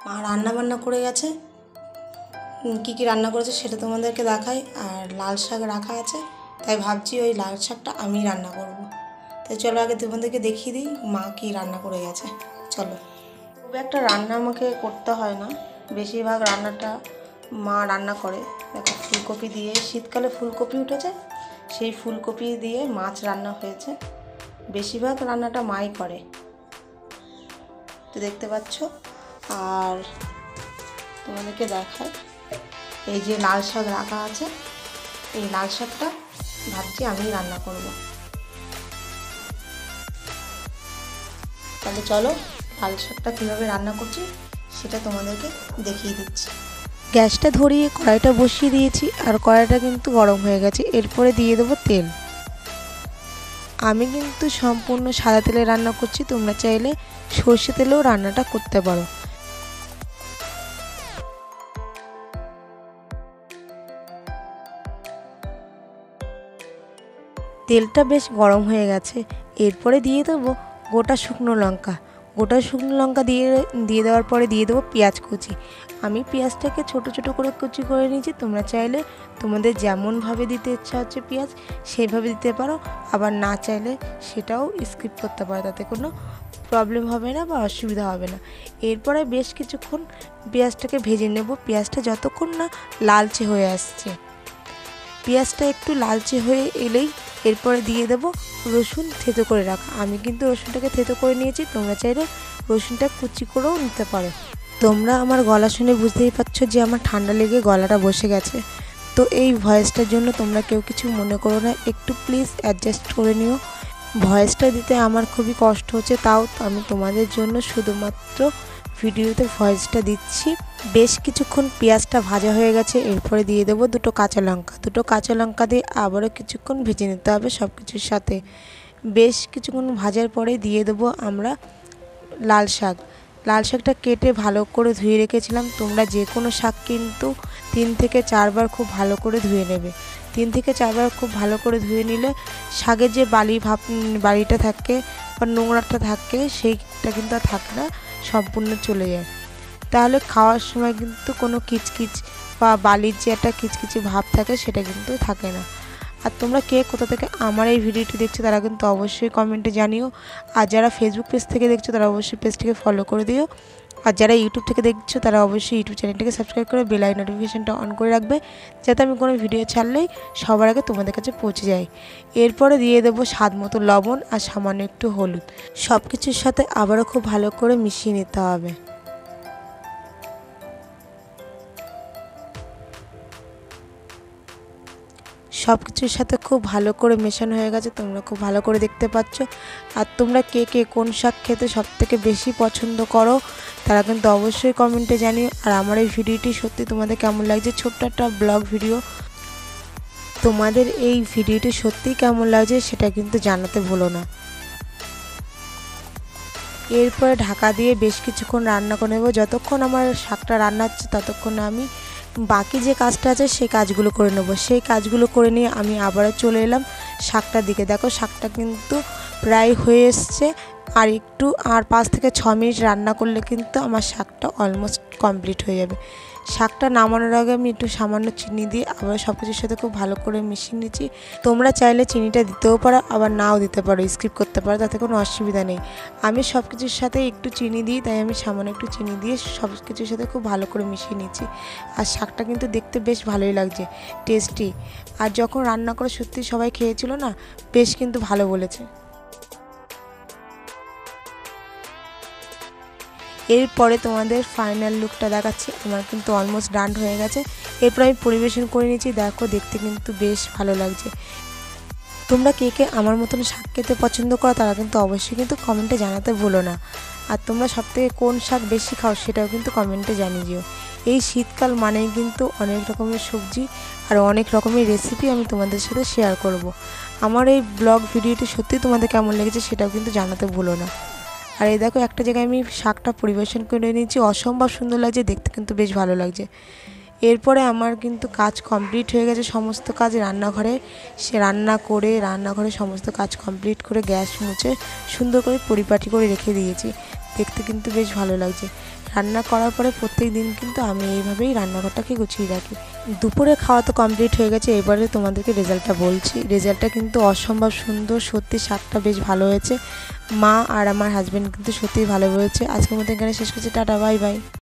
মা রান্না বান্না করে গেছে। কী কী রান্না করেছে সেটা তোমাদেরকে দেখাই। আর লাল শাক রাখা আছে, তাই ভাবছি ওই লাল শাকটা আমি রান্না করব। তাই চলো আগে তোমাদেরকে দেখিয়ে দিই মা কী রান্না করে গেছে। চলো। খুব একটা রান্না আমাকে করতে হয় না, বেশিরভাগ রান্নাটা মা রান্না করে। দেখো ফুলকপি দিয়ে, শীতকালে ফুলকপি উঠেছে, সেই ফুলকপি দিয়ে মাছ রান্না হয়েছে। বেশিরভাগ রান্নাটা মাই করে, তো দেখতে পাচ্ছ। আর তোমাদেরকে দেখায়, এই যে লাল শাক রাখা আছে, এই লাল শাকটা ভাবছি আমি রান্না করব। তাহলে চলো লাল শাকটা কীভাবে রান্না করছি সেটা তোমাদেরকে দেখিয়ে দিচ্ছি। গ্যাসটা ধরিয়ে কড়াইটা বসিয়ে দিয়েছি, আর কড়াইটা কিন্তু গরম হয়ে গেছে। এরপরে দিয়ে দেবো তেল। আমি কিন্তু সম্পূর্ণ সাদা তেলে রান্না করছি, তোমরা চাইলে সর্ষে তেলেও রান্নাটা করতে পারো। তেলটা বেশ গরম হয়ে গেছে। এরপরে দিয়ে দেবো গোটা শুকনো লঙ্কা। গোটা শুকনো লঙ্কা দিয়ে দেওয়ার পরে দিয়ে দেবো পেঁয়াজ কুচি। আমি পেঁয়াজটাকে ছোট ছোট করে কুচি করে নিয়েছি। তোমরা চাইলে তোমাদের যেমনভাবে দিতে ইচ্ছা হচ্ছে পেঁয়াজ সেইভাবে দিতে পারো, আবার না চাইলে সেটাও স্কিপ করতে পারো, তাতে কোনো প্রবলেম হবে না বা অসুবিধা হবে না। এরপরে বেশ কিছুক্ষণ পেঁয়াজটাকে ভেজে নেব। পেঁয়াজটা যতক্ষণ না লালচে হয়ে আসছে, পেঁয়াজটা একটু লালচে হয়ে এলেই এরপরে দিয়ে দেবো রসুন থেতো করে রাখা। আমি কিন্তু রসুনটাকে থেতো করে নিয়েছি, তোমরা চাইলে রসুনটা কুচি করেও নিতে পারো। তোমরা আমার গলা শুনে বুঝতেই পারছো যে আমার ঠান্ডা লেগে গলাটা বসে গেছে। তো এই ভয়েসটার জন্য তোমরা কেউ কিছু মনে করো না, একটু প্লিজ অ্যাডজাস্ট করে নিও। ভয়েসটা দিতে আমার খুবই কষ্ট হচ্ছে, তাও আমি তোমাদের জন্য শুধুমাত্র ভিডিওতে ভয়েসটা দিচ্ছি। বেশ কিছুক্ষণ পেঁয়াজটা ভাজা হয়ে গেছে। এরপরে দিয়ে দেবো দুটো কাঁচা লঙ্কা। দুটো কাঁচা লঙ্কা দিয়ে আবারও কিছুক্ষণ ভেজে নিতে হবে সব কিছুর সাথে। বেশ কিছুক্ষণ ভাজার পরে দিয়ে দেবো আমরা লাল শাক। লাল শাকটা কেটে ভালো করে ধুয়ে রেখেছিলাম। তোমরা যে কোনো শাক কিন্তু 3 থেকে 4 বার খুব ভালো করে ধুয়ে নেবে। 3 থেকে 4 বার খুব ভালো করে ধুয়ে নিলে শাকের যে বালিটা থাকে বা নোংরাটা থাকে সেইটা কিন্তু আর থাকে না, সম্পূর্ণ চলে যায়। তাহলে খাওয়ার সময় কিন্তু কোনো কিচকিচ বা বালির যে একটা কিচকিচি ভাব থাকে সেটা কিন্তু থাকে না। আর তোমরা কে কোথা থেকে আমার এই ভিডিওটি দেখছো তারা কিন্তু অবশ্যই কমেন্টে জানিও। আর যারা ফেসবুক পেজ থেকে দেখছো তারা অবশ্যই পেজটিকে ফলো করে দিও। আর যারা ইউটিউব থেকে দেখছো তারা অবশ্যই ইউটিউব চ্যানেলটিকে সাবস্ক্রাইব করে বেল আইকন নোটিফিকেশনটা অন করে রাখবে, যাতে আমি কোনো ভিডিও ছাড়লেই সবার আগে তোমাদের কাছে পৌঁছে যায়। এরপরে দিয়ে দেবো স্বাদ মতো লবণ আর সামান্য একটু হলুদ। সব কিছুর সাথে আবারও খুব ভালো করে মিশিয়ে নিতে হবে। সব কিছুর সাথে খুব ভালো করে মেশানো হয়ে গেছে, তোমরা খুব ভালো করে দেখতে পাচ্ছ। আর তোমরা কে কে কোন শাক খেতে সবথেকে বেশি পছন্দ করো তারা কিন্তু অবশ্যই কমেন্টে জানিও। আর আমার এই ভিডিওটি সত্যি তোমাদের কেমন লাগছে, ছোট্ট একটা ব্লগ ভিডিও, তোমাদের এই ভিডিওটি সত্যিই কেমন লাগছে সেটা কিন্তু জানাতে ভুলো না। এরপরে ঢাকা দিয়ে বেশ কিছুক্ষণ রান্না করে নেব। যতক্ষণ আমার শাকটা রান্না হচ্ছে ততক্ষণ আমি বাকি যে কাজটা আছে সেই কাজগুলো করে নেব। সেই কাজগুলো করে নিয়ে আমি আবারও চলে এলাম শাকটার দিকে। দেখো শাকটা কিন্তু প্রায় হয়ে এসছে, আর 5 থেকে 6 মিনিট রান্না করলে কিন্তু আমার শাকটা অলমোস্ট কমপ্লিট হয়ে যাবে। শাকটা নামানোর আগে আমি একটু সামান্য চিনি দিয়ে আবার সব কিছুর সাথে খুব ভালো করে মিশিয়ে নিচ্ছি। তোমরা চাইলে চিনিটা দিতেও পারো, আবার নাও দিতে পারো, স্কিপ করতে পারো, তাতে কোনো অসুবিধা নেই। আমি সব কিছুর সাথে একটু চিনি দিই, তাই আমি সামান্য একটু চিনি দিয়ে সব কিছুর সাথে খুব ভালো করে মিশিয়ে নিচ্ছি। আর শাকটা কিন্তু দেখতে বেশ ভালোই লাগছে, টেস্টি। আর যখন রান্না করে সত্যি সবাই খেয়েছিল না, বেশ কিন্তু ভালো বলেছে। এরপরে তোমাদের ফাইনাল লুকটা দেখাচ্ছি। আমার কিন্তু অলমোস্ট ডান হয়ে গেছে। এরপর আমি পরিবেশন করে নিয়েছি। দেখো দেখতে কিন্তু বেশ ভালো লাগছে। তোমরা কে কে আমার মতন শাক খেতে পছন্দ করো তারা কিন্তু অবশ্যই কিন্তু কমেন্টে জানাতে ভুলো না। আর তোমরা সবথেকে কোন শাক বেশি খাও সেটাও কিন্তু কমেন্টে জানিয়ে দিও। এই শীতকাল মানেই কিন্তু অনেক রকমের সবজি আর অনেক রকমের রেসিপি আমি তোমাদের সাথে শেয়ার করব। আমার এই ব্লগ ভিডিওটি সত্যি তোমাদের কেমন লেগেছে সেটাও কিন্তু জানাতে ভুলো না। আর এই দেখো একটা জায়গায় আমি শাকটা পরিবেশন করে নিয়েছি, অসম্ভব সুন্দর লাগছে, দেখতে কিন্তু বেশ ভালো লাগছে। এরপরে আমার কিন্তু কাজ কমপ্লিট হয়ে গেছে, সমস্ত কাজ রান্নাঘরে রান্নাঘরে সমস্ত কাজ কমপ্লিট করে গ্যাস মুছে সুন্দর করে পরিপাটি করে রেখে দিয়েছি। দেখতে কিন্তু বেশ ভালো লাগছে। রান্না করার পরে প্রত্যেক দিন কিন্তু আমি এইভাবেই রান্নাঘরটাকে গুছিয়ে রাখি। দুপুরে খাওয়া তো কমপ্লিট হয়ে গেছে, এবারে তোমাদেরকে রেজাল্টটা বলছি। রেজাল্টটা কিন্তু অসম্ভব সুন্দর, সত্যি স্বাদটা বেশ ভালো হয়েছে। মা আর আমার হাজব্যান্ড কিন্তু সত্যিই ভালো বলেছে। আজকের মতো এখানে শেষ করছি, টাটা, বাই বাই।